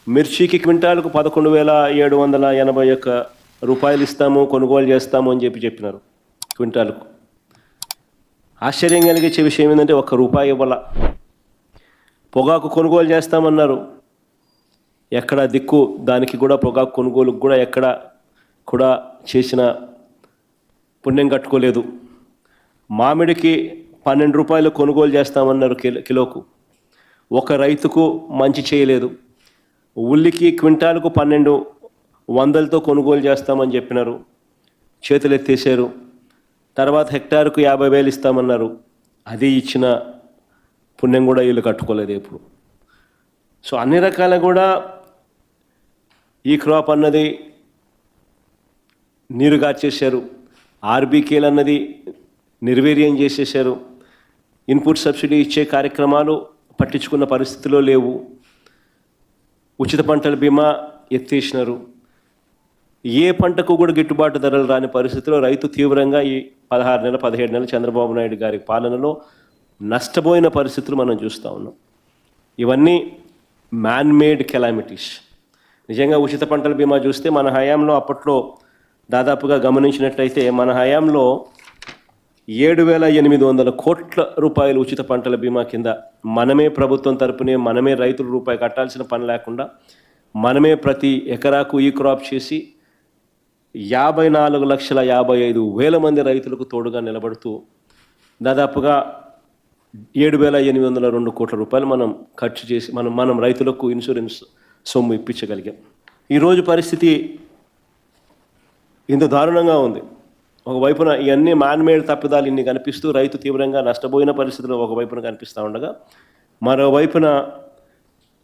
మిర్చికి క్వింటాలకు 11,781 రూపాయలు ఇస్తాము, కొనుగోలు చేస్తాము అని చెప్పినారు క్వింటాలకు. ఆశ్చర్యం కలిగించే విషయం ఏంటంటే ₹1 ఇవ్వాల. పొగాకు కొనుగోలు చేస్తామన్నారు, ఎక్కడ దిక్కు దానికి కూడా, పొగాకు కొనుగోలుకు కూడా ఎక్కడ కూడా చేసిన పుణ్యం కట్టుకోలేదు. మామిడికి ₹12 కొనుగోలు చేస్తామన్నారు కిలోకు, ఒక రైతుకు మంచి చేయలేదు. ఉల్లికి క్వింటాలకు 1200తో కొనుగోలు చేస్తామని చెప్పినారు, చేతులు ఎత్తేసారు. తర్వాత హెక్టార్కు 50,000 ఇస్తామన్నారు, అది ఇచ్చిన పుణ్యం కూడా వీళ్ళు కట్టుకోలేదు ఎప్పుడు. సో అన్ని రకాల కూడా ఈ క్రాప్ అన్నది నీరుగార్చేశారు. ఆర్బీకేలు అన్నది నిర్వీర్యం చేసేశారు. ఇన్పుట్ సబ్సిడీ ఇచ్చే కార్యక్రమాలు పట్టించుకున్న పరిస్థితిలో లేవు. ఉచిత పంటల బీమా ఎత్తేసినారు. ఏ పంటకు కూడా గిట్టుబాటు ధరలు రాని పరిస్థితిలో రైతు తీవ్రంగా ఈ 16 నెలలు 17 నెలలు చంద్రబాబు నాయుడు గారి పాలనలో నష్టపోయిన పరిస్థితులు మనం చూస్తూ ఉన్నాం. ఇవన్నీ మ్యాన్మేడ్ కెలామిటీస్. నిజంగా ఉచిత పంటల బీమా చూస్తే మన హయాంలో అప్పట్లో దాదాపుగా గమనించినట్లయితే మన హయాంలో 7,800 కోట్ల రూపాయలు ఉచిత పంటల బీమా కింద మనమే ప్రభుత్వం తరపునే మనమే రైతులు రూపాయి కట్టాల్సిన పని లేకుండా మనమే ప్రతి ఎకరాకు ఈ క్రాప్ చేసి 54,55,000 మంది రైతులకు తోడుగా నిలబడుతూ దాదాపుగా 7,802 కోట్ల రూపాయలు మనం ఖర్చు చేసి మనం రైతులకు ఇన్సూరెన్స్ సొమ్ము ఇప్పించగలిగాం. ఈరోజు పరిస్థితి ఇంత దారుణంగా ఉంది. ఒకవైపున ఇవన్నీ మ్యాన్మేడ్ తప్పిదాలు ఇన్ని కనిపిస్తూ రైతు తీవ్రంగా నష్టపోయిన పరిస్థితులు ఒకవైపున కనిపిస్తూ ఉండగా, మరోవైపున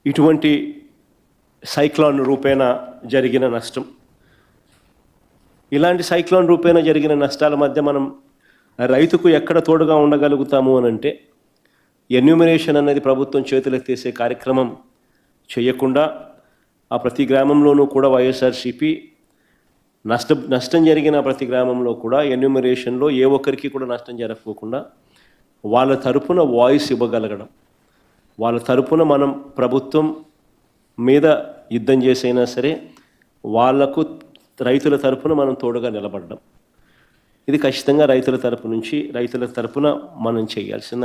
ఇటువంటి సైక్లోన్ రూపేణ జరిగిన నష్టం, ఇలాంటి సైక్లోన్ రూపేణ జరిగిన నష్టాల మధ్య మనం రైతుకు ఎక్కడ తోడుగా ఉండగలుగుతాము అని అంటే, ఎన్యూమరేషన్ అనేది ప్రభుత్వం చేతులెత్తేసే కార్యక్రమం చేయకుండా ఆ ప్రతి గ్రామంలోనూ కూడా వైఎస్ఆర్సీపీ నష్టం జరిగిన ప్రతి గ్రామంలో కూడా ఎన్యూమరేషన్లో ఏ ఒక్కరికి కూడా నష్టం జరగకోకుండా వాళ్ళ తరపున వాయిస్ ఇవ్వగలగడం, వాళ్ళ తరపున మనం ప్రభుత్వం మీద యుద్ధం చేసైనా సరే వాళ్లకు రైతుల తరపున మనం తోడుగా నిలబడడం, ఇది ఖచ్చితంగా రైతుల తరపు నుంచి రైతుల తరపున మనం చేయాల్సిన